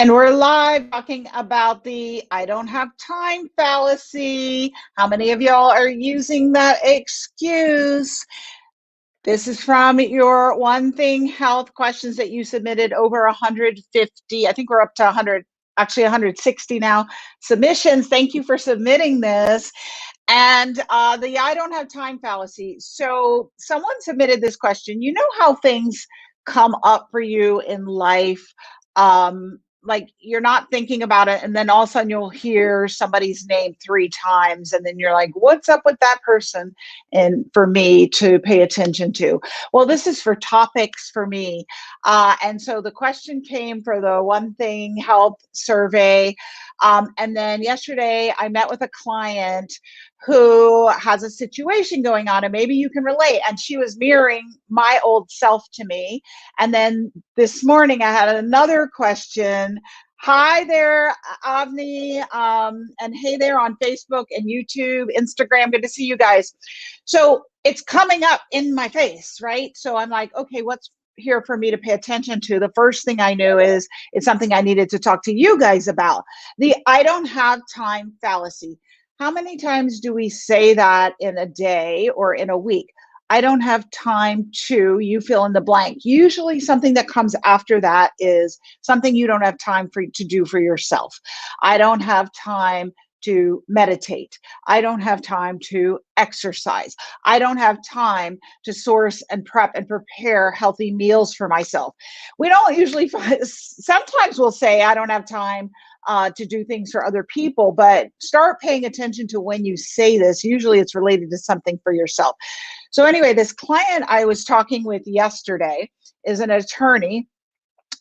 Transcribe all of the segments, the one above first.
And we're live talking about the I don't have time fallacy. How many of y'all are using that excuse? This is from your One Thing Health questions that you submitted, over 150. I think we're up to 100, actually 160 now submissions. Thank you for submitting this. And the I don't have time fallacy. So someone submitted this question. You know how things come up for you in life? Like you're not thinking about it, and then all of a sudden you'll hear somebody's name three times, and then you're like, what's up with that person? And for me to pay attention to. Well, this is for topics for me. And so the question came for the One Thing Health survey. And then yesterday I met with a client who has a situation going on, and maybe you can relate. And she was mirroring my old self to me. And then this morning I had another question. Hi there, Avni, and hey there on Facebook and YouTube, Instagram. Good to see you guys. So it's coming up in my face, right? So I'm like, okay, what's here for me to pay attention to? The first thing I knew is it's something I needed to talk to you guys about. The I don't have time fallacy. How many times do we say that in a day or in a week? I don't have time to, you fill in the blank. Usually something that comes after that is something you don't have time to do for yourself. I don't have time to meditate. I don't have time to exercise. I don't have time to source and prep and prepare healthy meals for myself. We don't usually, sometimes we'll say, I don't have time to do things for other people, but start paying attention to when you say this. Usually it's related to something for yourself. So anyway, this client I was talking with yesterday is an attorney,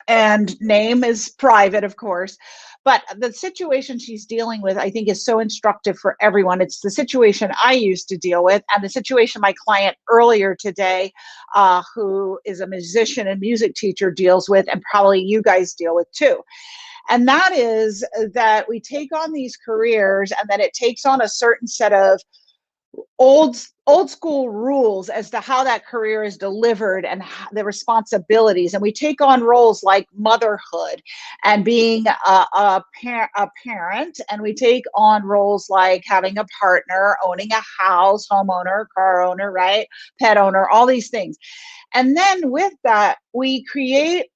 and name is private, of course. But the situation she's dealing with, I think, is so instructive for everyone. It's the situation I used to deal with, and the situation my client earlier today, who is a musician and music teacher, deals with, and probably you guys deal with too. And that is that we take on these careers, and then it takes on a certain set of old school rules as to how that career is delivered and the responsibilities. And we take on roles like motherhood and being a parent, and we take on roles like having a partner, owning a house, homeowner, car owner, right, pet owner, all these things. And then with that, we create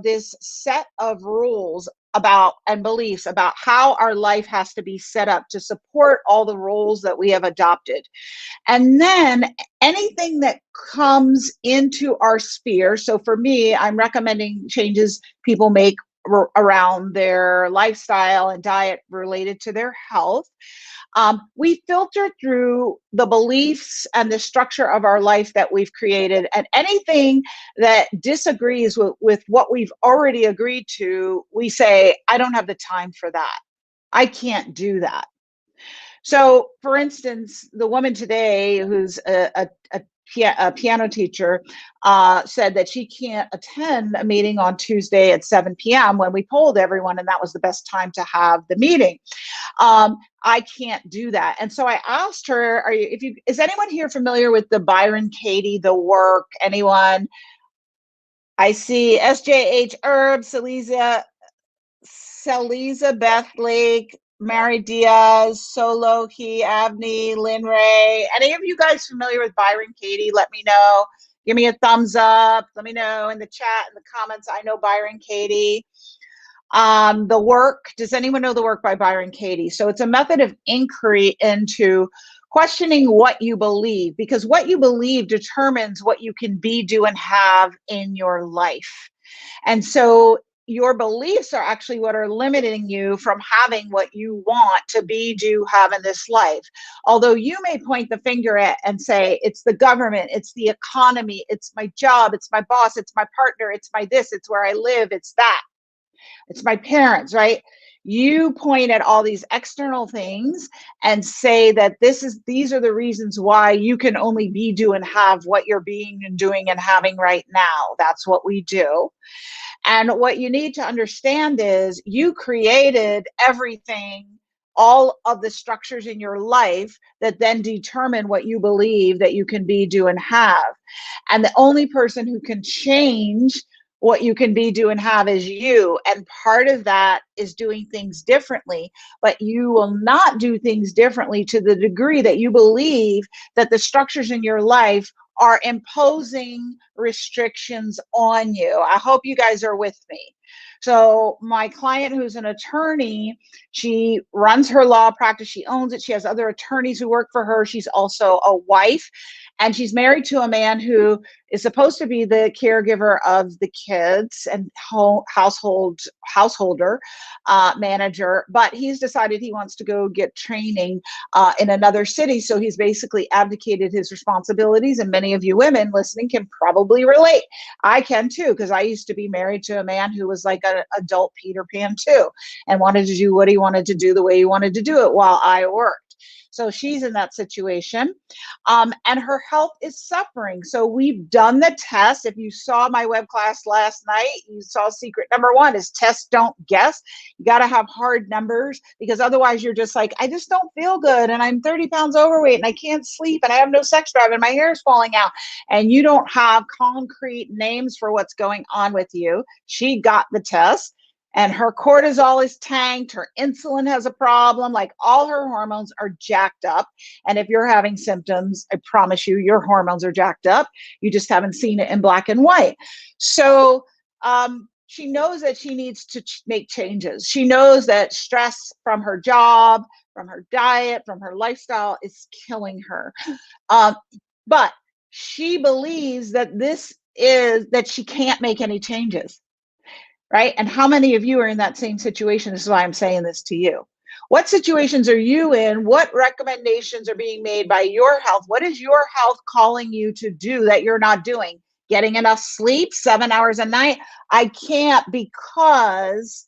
this set of rules about and beliefs about how our life has to be set up to support all the roles that we have adopted. And then anything that comes into our sphere. So for me, I'm recommending changes people make around their lifestyle and diet related to their health. We filter through the beliefs and the structure of our life that we've created, and anything that disagrees with what we've already agreed to, we say, I don't have the time for that. I can't do that. So, for instance, the woman today who's a piano teacher said that she can't attend a meeting on Tuesday at 7 p.m. when we polled everyone, and that was the best time to have the meeting. I can't do that. And so I asked her, is anyone here familiar with the Byron Katie, The Work? Anyone? I see SJH Herb, Seliza Beth Lake, Mary Diaz, Solo, He, Avni, Lynn Ray. Any of you guys familiar with Byron Katie? Let me know. Give me a thumbs up. Let me know in the chat, in the comments. I know Byron Katie. The Work. Does anyone know The Work by Byron Katie? So it's a method of inquiry into questioning what you believe, because what you believe determines what you can be, do, and have in your life. And so your beliefs are actually what are limiting you from having what you want to be, do, have in this life. Although you may point the finger at and say, it's the government, it's the economy, it's my job, it's my boss, it's my partner, it's my this, it's where I live, it's that, it's my parents, right? You point at all these external things and say that these are the reasons why you can only be, do, and have what you're being and doing and having right now. That's what we do. And what you need to understand is you created everything, all of the structures in your life that then determine what you believe that you can be, do, and have. And the only person who can change What you can be, do, and have is you. And part of that is doing things differently, but you will not do things differently to the degree that you believe that the structures in your life are imposing restrictions on you. I hope you guys are with me. So my client, who's an attorney, she runs her law practice. She owns it. She has other attorneys who work for her. She's also a wife, and she's married to a man who is supposed to be the caregiver of the kids and householder manager, but he's decided he wants to go get training in another city. So he's basically abdicated his responsibilities, and many of you women listening can probably relate. I can too, because I used to be married to a man who was like an adult Peter Pan too, and wanted to do what he wanted to do the way he wanted to do it while I worked. So she's in that situation, and her health is suffering. So we've done the test. If you saw my web class last night, you saw secret number one is test, don't guess. You got to have hard numbers, because otherwise you're just like, I just don't feel good, and I'm 30 pounds overweight, and I can't sleep, and I have no sex drive, and my hair is falling out, and you don't have concrete names for what's going on with you. She got the test, and her cortisol is tanked, her insulin has a problem, like all her hormones are jacked up. And if you're having symptoms, I promise you, your hormones are jacked up. You just haven't seen it in black and white. So she knows that she needs to make changes. She knows that stress from her job, from her diet, from her lifestyle is killing her. But she believes that that she can't make any changes. Right? And how many of you are in that same situation? This is why I'm saying this to you. What situations are you in? What recommendations are being made by your health? What is your health calling you to do that you're not doing? Getting enough sleep, 7 hours a night? I can't because,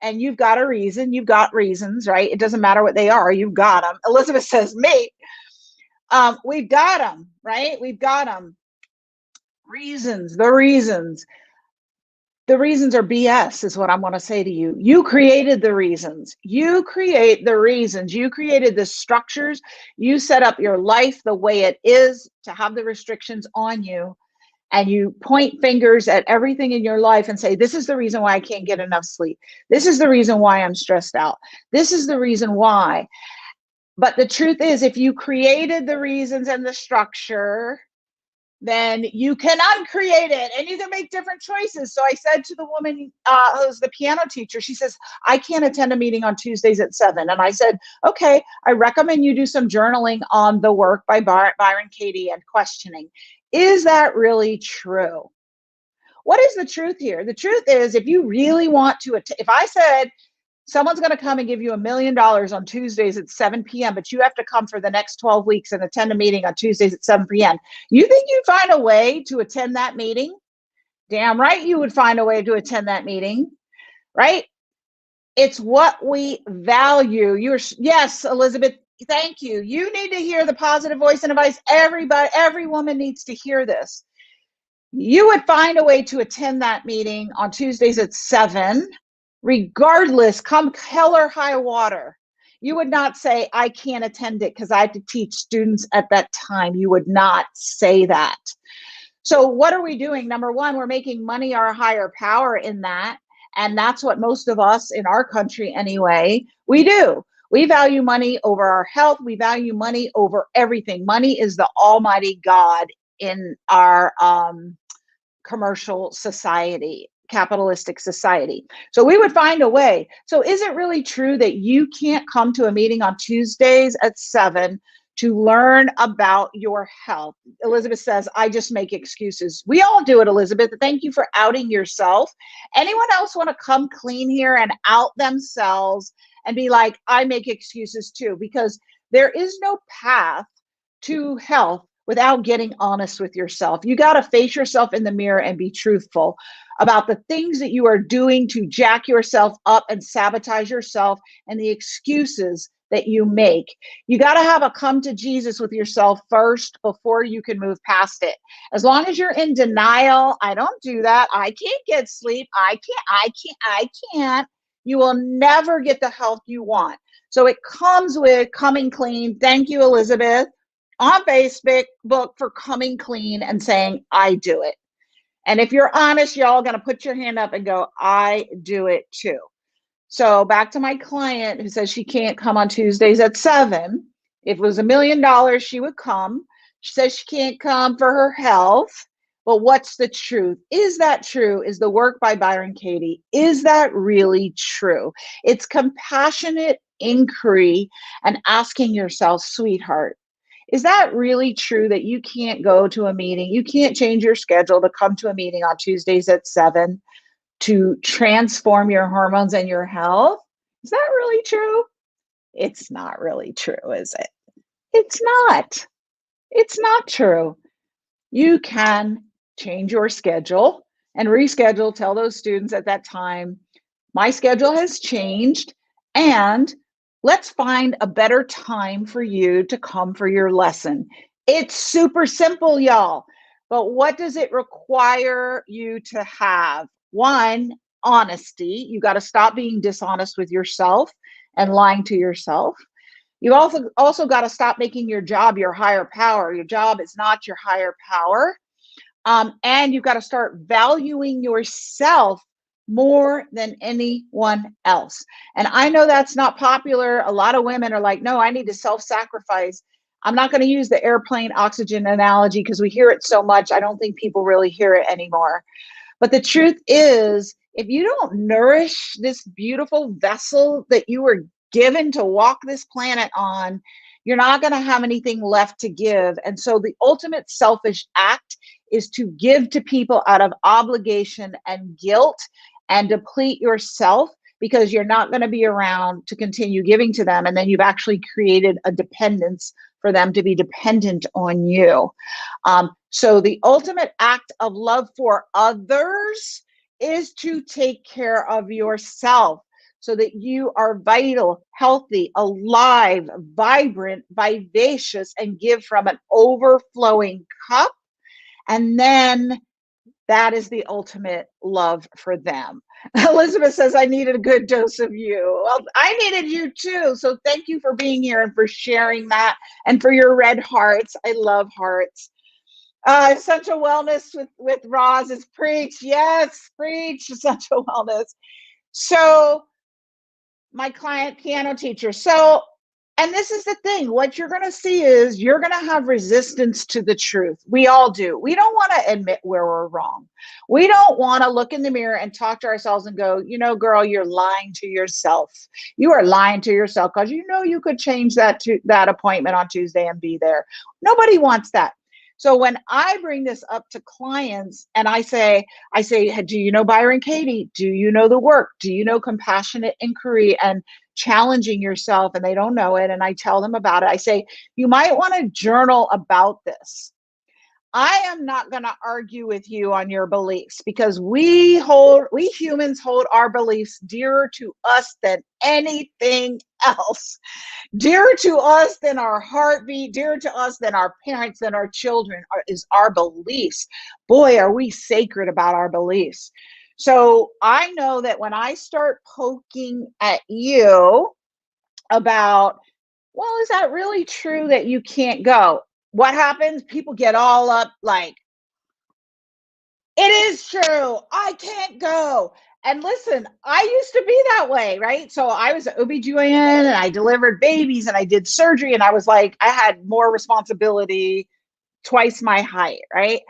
and you've got a reason, you've got reasons, right? It doesn't matter what they are, you've got them. Elizabeth says, me. We've got them, right? We've got them. Reasons, the reasons. The reasons are BS, is what I want to say to you. You created the reasons. You create the reasons. You created the structures. You set up your life the way it is to have the restrictions on you. And you point fingers at everything in your life and say, this is the reason why I can't get enough sleep. This is the reason why I'm stressed out. This is the reason why. But the truth is, if you created the reasons and the structure, then you can uncreate it, and you can make different choices. So I said to the woman who's the piano teacher, she says, I can't attend a meeting on Tuesdays at 7. And I said, okay, I recommend you do some journaling on the work by Byron Katie and questioning. Is that really true? What is the truth here? The truth is, if you really want to, if I said, someone's going to come and give you $1 million on Tuesdays at 7 p.m., but you have to come for the next 12 weeks and attend a meeting on Tuesdays at 7 p.m. You think you'd find a way to attend that meeting? Damn right you would find a way to attend that meeting, right? It's what we value. Yes, Elizabeth, thank you. You need to hear the positive voice and advice. Everybody, every woman needs to hear this. You would find a way to attend that meeting on Tuesdays at 7, regardless, come hell or high water. You would not say, I can't attend it because I have to teach students at that time. You would not say that. So what are we doing? Number one, we're making money our higher power in that. And that's what most of us in our country anyway, we do. We value money over our health. We value money over everything. Money is the almighty God in our commercial society, capitalistic society. So we would find a way. So is it really true that you can't come to a meeting on Tuesdays at 7 to learn about your health? Elizabeth says, I just make excuses. We all do it, Elizabeth. Thank you for outing yourself. Anyone else want to come clean here and out themselves and be like, I make excuses too? Because there is no path to health without getting honest with yourself. You got to face yourself in the mirror and be truthful about the things that you are doing to jack yourself up and sabotage yourself, and the excuses that you make. You got to have a come to Jesus with yourself first before you can move past it. As long as you're in denial, I don't do that, I can't get sleep, I can't, you will never get the health you want. So it comes with coming clean. Thank you, Elizabeth, on Facebook for coming clean and saying, I do it. And if you're honest, y'all going to put your hand up and go, I do it too. So back to my client who says she can't come on Tuesdays at 7. If it was $1,000,000, she would come. She says she can't come for her health. But what's the truth? Is that true? Is the work by Byron Katie, is that really true? It's compassionate inquiry and asking yourself, sweetheart, is that really true that you can't go to a meeting? You can't change your schedule to come to a meeting on Tuesdays at 7 to transform your hormones and your health? Is that really true? It's not really true, is it? It's not. It's not true. You can change your schedule and reschedule, tell those students at that time, my schedule has changed, and let's find a better time for you to come for your lesson. It's super simple, y'all. But what does it require you to have? One, honesty. You got to stop being dishonest with yourself and lying to yourself. You also got to stop making your job your higher power. Your job is not your higher power. And you've got to start valuing yourself more than anyone else. And I know that's not popular. A lot of women are like, no, I need to self-sacrifice. I'm not going to use the airplane oxygen analogy because we hear it so much. I don't think people really hear it anymore. But the truth is, if you don't nourish this beautiful vessel that you were given to walk this planet on, you're not going to have anything left to give. And so the ultimate selfish act is to give to people out of obligation and guilt and deplete yourself because you're not going to be around to continue giving to them. And then you've actually created a dependence for them to be dependent on you. So the ultimate act of love for others is to take care of yourself so that you are vital, healthy, alive, vibrant, vivacious, and give from an overflowing cup. And then that is the ultimate love for them. Elizabeth says, I needed a good dose of you. Well, I needed you too. So thank you for being here and for sharing that and for your red hearts. I love hearts. Essential wellness with Roz is preach. Yes, preach essential wellness. So my client piano teacher. So, and this is the thing, what you're going to see is you're going to have resistance to the truth. We all do. We don't want to admit where we're wrong. We don't want to look in the mirror and talk to ourselves and go, you know, girl, you're lying to yourself. You are lying to yourself because you know you could change that appointment on Tuesday and be there. Nobody wants that. So when I bring this up to clients and I say, do you know Byron Katie? Do you know the work? Do you know compassionate inquiry and challenging yourself? And they don't know it. And I tell them about it. I say, you might want to journal about this. I am not going to argue with you on your beliefs because we humans hold our beliefs dearer to us than anything else. Dearer to us than our heartbeat, dearer to us than our parents, than our children is our beliefs. Boy, are we sacred about our beliefs. So I know that when I start poking at you about, well, is that really true that you can't go? What happens? People get all up like, it is true. I can't go. And listen, I used to be that way, right? So I was an OBGYN and I delivered babies and I did surgery and I was like, I had more responsibility, twice my height, right?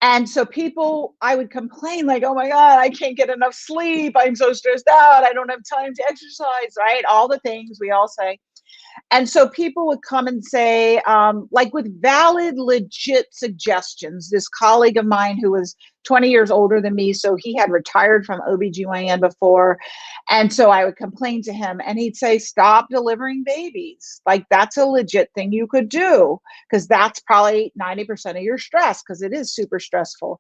And so people, I would complain like, oh my God, I can't get enough sleep. I'm so stressed out. I don't have time to exercise, right? All the things we all say. And so people would come and say, like with valid, legit suggestions, this colleague of mine who was 20 years older than me, so he had retired from OBGYN before. And so I would complain to him and he'd say, stop delivering babies. Like that's a legit thing you could do because that's probably 90% of your stress because it is super stressful.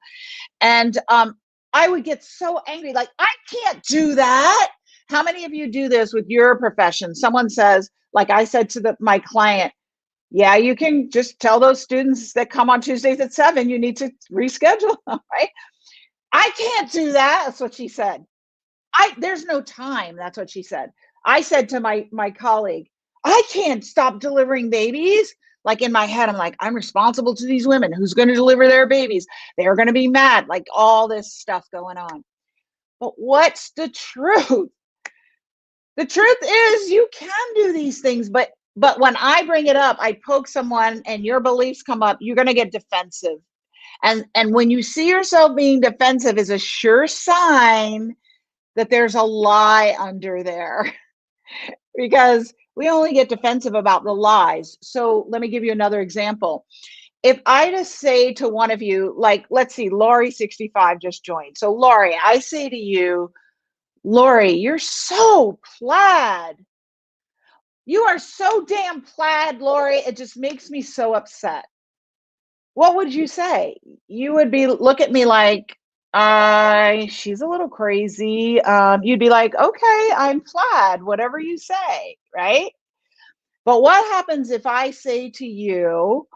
And I would get so angry, like, I can't do that. How many of you do this with your profession? Someone says, like I said to my client, yeah, you can just tell those students that come on Tuesdays at 7, you need to reschedule, right? I can't do that. That's what she said. There's no time. That's what she said. I said to my colleague, I can't stop delivering babies. Like in my head, I'm like, I'm responsible to these women. Who's going to deliver their babies? They're going to be mad. Like all this stuff going on. But what's the truth? The truth is you can do these things, but when I bring it up, I poke someone and your beliefs come up, you're going to get defensive. And when you see yourself being defensive is a sure sign that there's a lie under there. Because we only get defensive about the lies. So let me give you another example. If I just say to one of you, like, let's see, Lori 65 just joined. So Lori, I say to you, Lori, you're so plaid. You are so damn plaid, Lori. It just makes me so upset. What would you say? You would be look at me like, she's a little crazy. You'd be like, okay, I'm plaid, whatever you say, right? But what happens if I say to you,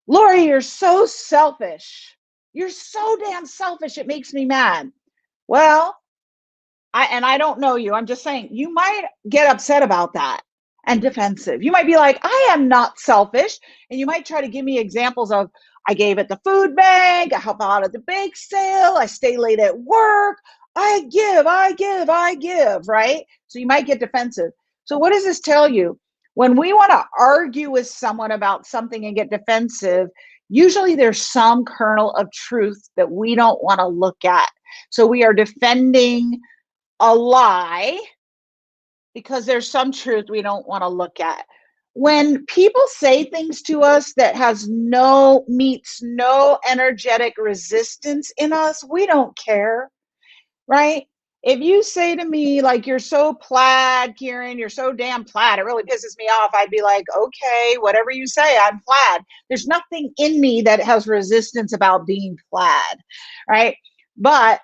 Lori, you're so selfish. You're so damn selfish. It makes me mad. Well, I don't know you. I'm just saying you might get upset about that and defensive. You might be like, I am not selfish. And you might try to give me examples of I gave at the food bank, I help out at the bake sale, I stay late at work, I give, right? So you might get defensive. So what does this tell you? When we want to argue with someone about something and get defensive, usually there's some kernel of truth that we don't want to look at. So we are defending a lie because there's some truth we don't want to look at. When people say things to us that meets no energetic resistance in us, we don't care, right? If you say to me like, you're so plaid, Kieran, you're so damn plaid, it really pisses me off, I'd be like, okay, whatever you say, I'm plaid. There's nothing in me that has resistance about being plaid, right? But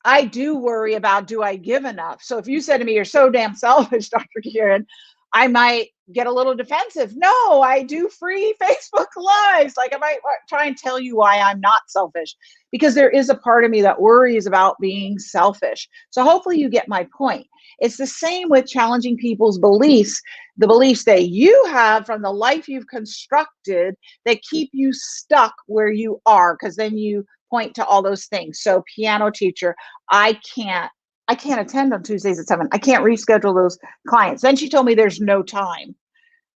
I do worry about, do I give enough? So if you said to me, you're so damn selfish, Dr. Kieran, I might get a little defensive. No, I do free Facebook Lives. Like I might try and tell you why I'm not selfish, because there is a part of me that worries about being selfish. So hopefully you get my point. It's the same with challenging people's beliefs, the beliefs that you have from the life you've constructed that keep you stuck where you are, because then you point to all those things. So piano teacher, I can't attend on Tuesdays at 7. I can't reschedule those clients. Then she told me there's no time.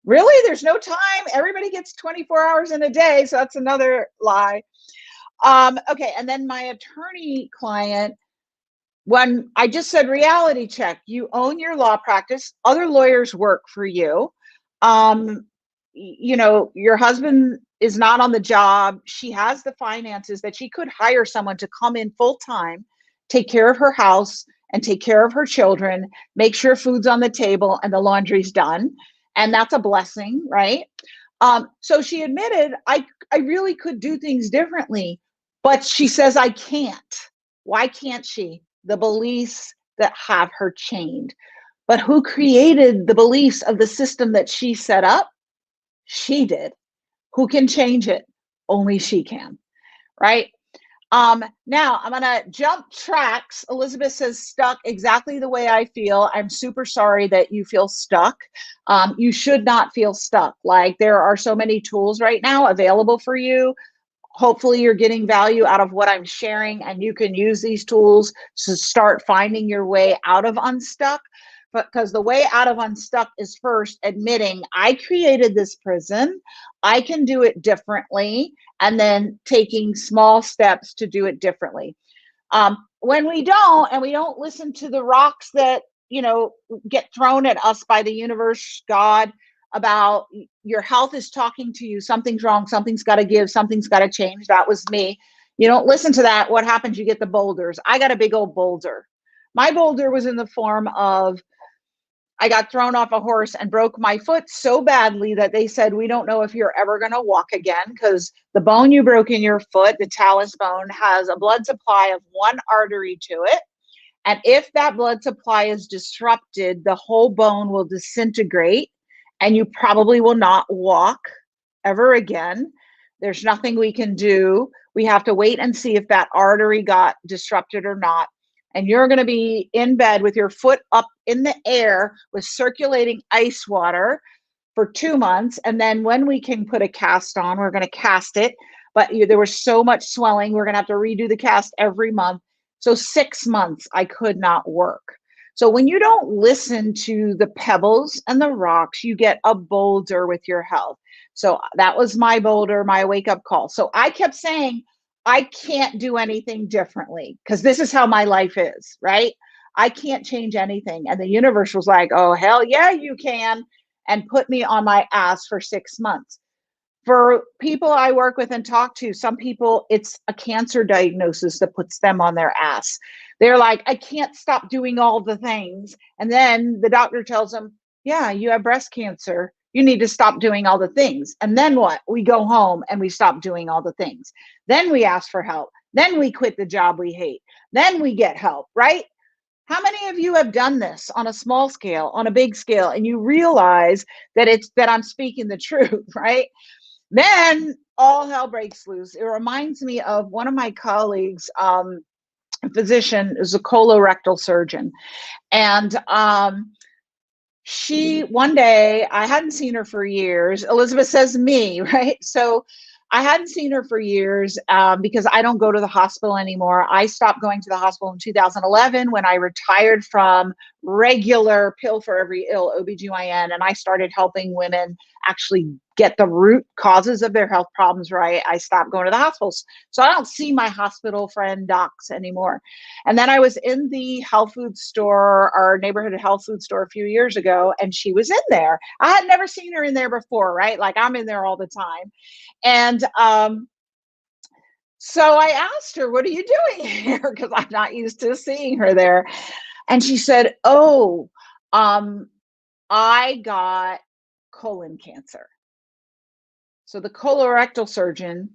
Really? There's no time? Everybody gets 24 hours in a day. So that's another lie. Okay. And then my attorney client, when I just said reality check, you own your law practice, other lawyers work for you. Your husband is not on the job. She has the finances that she could hire someone to come in full time, take care of her house and take care of her children, make sure food's on the table and the laundry's done. And that's a blessing, right? So she admitted, I really could do things differently, but she says I can't. Why can't she? The beliefs that have her chained. But who created the beliefs of the system that she set up? She did. Who can change it? Only she can, right? Now I'm gonna jump tracks. Elizabeth says stuck, exactly the way I feel. I'm super sorry that you feel stuck. You should not feel stuck. Like there are so many tools right now available for you. Hopefully you're getting value out of what I'm sharing and you can use these tools to start finding your way out of unstuck. Because the way out of unstuck is first admitting I created this prison, I can do it differently, and then taking small steps to do it differently. When we don't, and we don't listen to the rocks that get thrown at us by the universe, God, about your health is talking to you, something's wrong, something's got to give, something's got to change. That was me. You don't listen to that. What happens? You get the boulders. I got a big old boulder. My boulder was in the form of I got thrown off a horse and broke my foot so badly that they said, we don't know if you're ever going to walk again, because the bone you broke in your foot, the talus bone, has a blood supply of one artery to it. And if that blood supply is disrupted, the whole bone will disintegrate and you probably will not walk ever again. There's nothing we can do. We have to wait and see if that artery got disrupted or not. And you're going to be in bed with your foot up in the air with circulating ice water for 2 months. And then when we can put a cast on, we're going to cast it. But there was so much swelling, we're going to have to redo the cast every month. So 6 months, I could not work. So when you don't listen to the pebbles and the rocks, you get a boulder with your health. So that was my boulder, my wake up call. So I kept saying, I can't do anything differently because this is how my life is, right? I can't change anything. And the universe was like, oh, hell yeah, you can. And put me on my ass for 6 months. For people I work with and talk to, some people, it's a cancer diagnosis that puts them on their ass. They're like, I can't stop doing all the things. And then the doctor tells them, yeah, you have breast cancer. You need to stop doing all the things. And then what? We go home and we stop doing all the things. Then we ask for help. Then we quit the job we hate. Then we get help, right? How many of you have done this on a small scale, on a big scale, and you realize that it's that I'm speaking the truth, right? Then all hell breaks loose. It reminds me of one of my colleagues, a physician, is a colorectal surgeon. And she, one day, I hadn't seen her for years. Elizabeth says me, right? So I hadn't seen her for years because I don't go to the hospital anymore. I stopped going to the hospital in 2011 when I retired from regular pill for every ill OBGYN, and I started helping women actually get the root causes of their health problems right. I stopped going to the hospitals. So I don't see my hospital friend docs anymore. And then I was in the health food store, our neighborhood health food store a few years ago, and she was in there. I had never seen her in there before, right? Like I'm in there all the time. And so I asked her, what are you doing here? Because I'm not used to seeing her there. And she said, oh, I got colon cancer. So the colorectal surgeon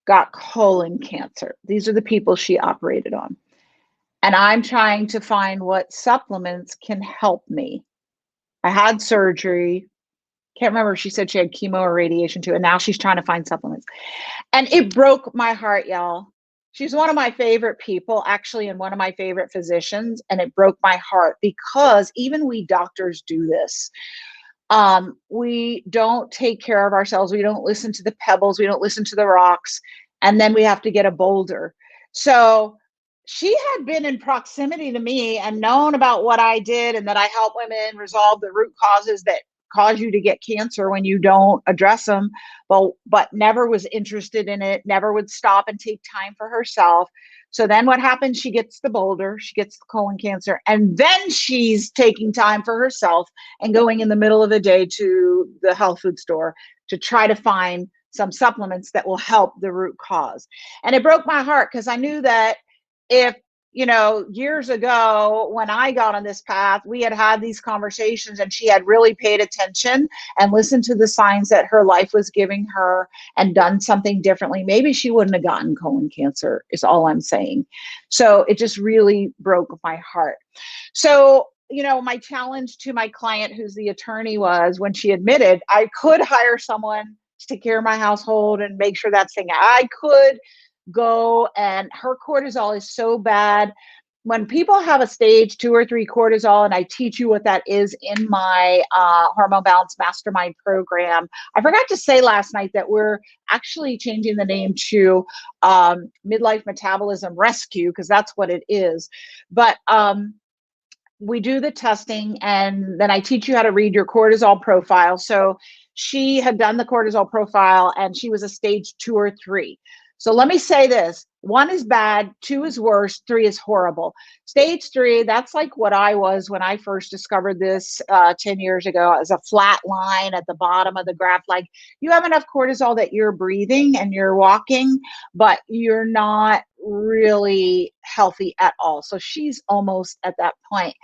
got colon cancer. These are the people she operated on. And I'm trying to find what supplements can help me. I had surgery. Can't remember if she said she had chemo or radiation too. And now she's trying to find supplements. And it broke my heart, y'all. She's one of my favorite people, actually, and one of my favorite physicians. And it broke my heart because even we doctors do this. We don't take care of ourselves. We don't listen to the pebbles. We don't listen to the rocks. And then we have to get a boulder. So she had been in proximity to me and known about what I did and that I help women resolve the root causes that cause you to get cancer when you don't address them, but never was interested in it, never would stop and take time for herself. So then what happens? She gets the boulder, she gets the colon cancer, and then she's taking time for herself and going in the middle of the day to the health food store to try to find some supplements that will help the root cause. And it broke my heart because I knew that if, years ago when I got on this path, we had had these conversations and she had really paid attention and listened to the signs that her life was giving her and done something differently, maybe she wouldn't have gotten colon cancer, is all I'm saying. So it just really broke my heart. So, my challenge to my client, who's the attorney, was when she admitted I could hire someone to take care of my household and make sure that's thing. I could go, and her cortisol is so bad. When people have a stage 2 or 3 cortisol, and I teach you what that is in my Hormone Balance Mastermind program. I forgot to say last night that we're actually changing the name to Midlife Metabolism Rescue, because that's what it is. But we do the testing, and then I teach you how to read your cortisol profile. So she had done the cortisol profile, and she was a stage 2 or 3. So let me say this. 1 is bad, 2 is worse, 3 is horrible. Stage 3, that's like what I was when I first discovered this 10 years ago, as a flat line at the bottom of the graph. Like, you have enough cortisol that you're breathing and you're walking, but you're not really healthy at all. So she's almost at that point.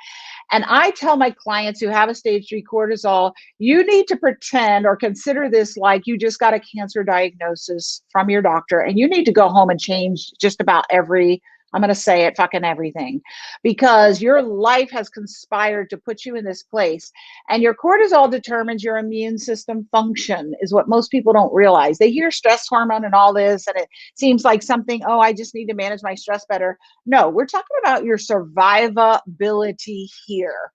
And I tell my clients who have a stage 3 cortisol, you need to pretend or consider this like you just got a cancer diagnosis from your doctor, and you need to go home and change just about every, I'm going to say it, fucking everything, because your life has conspired to put you in this place. And your cortisol determines your immune system function, is what most people don't realize. They hear stress hormone and all this, and it seems like something, oh, I just need to manage my stress better. No, we're talking about your survivability here.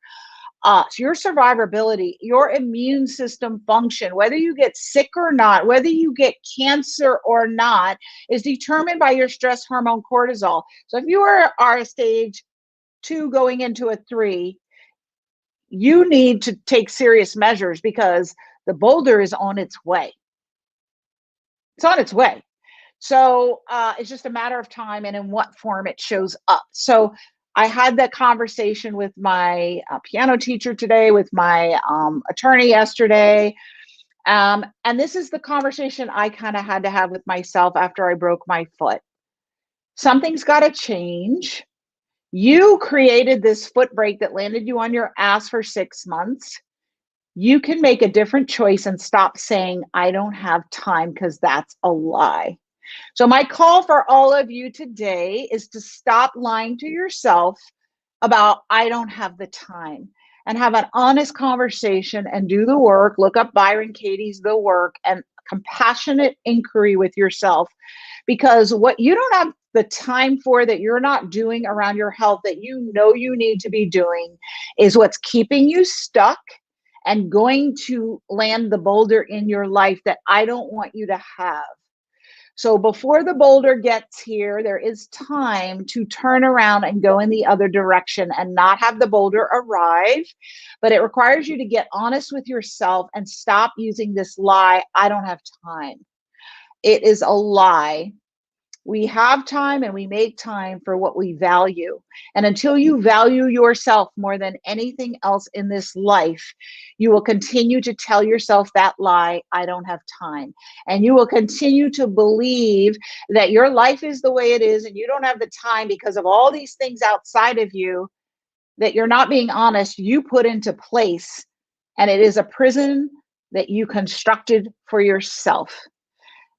your survivability, your immune system function, whether you get sick or not, whether you get cancer or not, is determined by your stress hormone cortisol. So if you are a stage 2 going into a 3, you need to take serious measures because the boulder is on its way. It's on its way. So it's just a matter of time and in what form it shows up. So I had that conversation with my piano teacher today, with my attorney yesterday. And this is the conversation I kind of had to have with myself after I broke my foot. Something's got to change. You created this foot break that landed you on your ass for 6 months. You can make a different choice and stop saying, I don't have time, because that's a lie. So my call for all of you today is to stop lying to yourself about, I don't have the time, and have an honest conversation and do the work. Look up Byron Katie's The Work and compassionate inquiry with yourself, because what you don't have the time for, that you're not doing around your health, that you know you need to be doing, is what's keeping you stuck and going to land the boulder in your life that I don't want you to have. So before the boulder gets here, there is time to turn around and go in the other direction and not have the boulder arrive. But it requires you to get honest with yourself and stop using this lie, I don't have time. It is a lie. We have time and we make time for what we value. And until you value yourself more than anything else in this life, you will continue to tell yourself that lie, I don't have time. And you will continue to believe that your life is the way it is and you don't have the time because of all these things outside of you that you're not being honest, you put into place. And it is a prison that you constructed for yourself.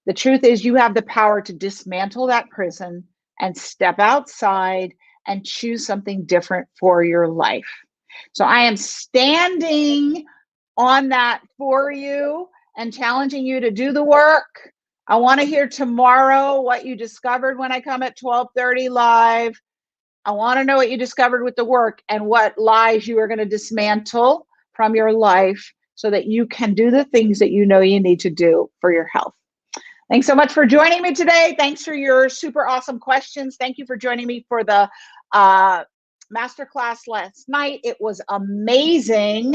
The truth is, you have the power to dismantle that prison and step outside and choose something different for your life. So I am standing on that for you and challenging you to do the work. I want to hear tomorrow what you discovered when I come at 12:30 live. I want to know what you discovered with the work and what lies you are going to dismantle from your life so that you can do the things that you know you need to do for your health. Thanks so much for joining me today. Thanks for your super awesome questions. Thank you for joining me for the masterclass last night. It was amazing.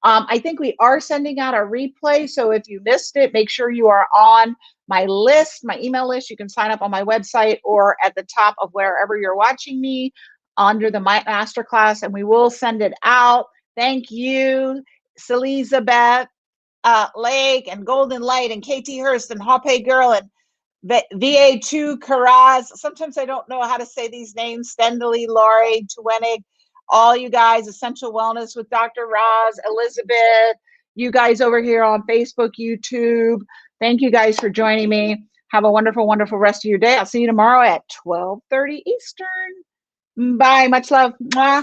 I think we are sending out a replay. So if you missed it, make sure you are on my list, my email list. You can sign up on my website or at the top of wherever you're watching me under the masterclass, and we will send it out. Thank you, Elizabeth. Lake and Golden Light and KT Hurst and Hoppe Girl and VA2 Karaz. Sometimes I don't know how to say these names. Stendley, Laurie, Twenig, all you guys, Essential Wellness with Dr. Roz, Elizabeth, you guys over here on Facebook, YouTube. Thank you guys for joining me. Have a wonderful, wonderful rest of your day. I'll see you tomorrow at 12:30 Eastern. Bye. Much love. Mwah.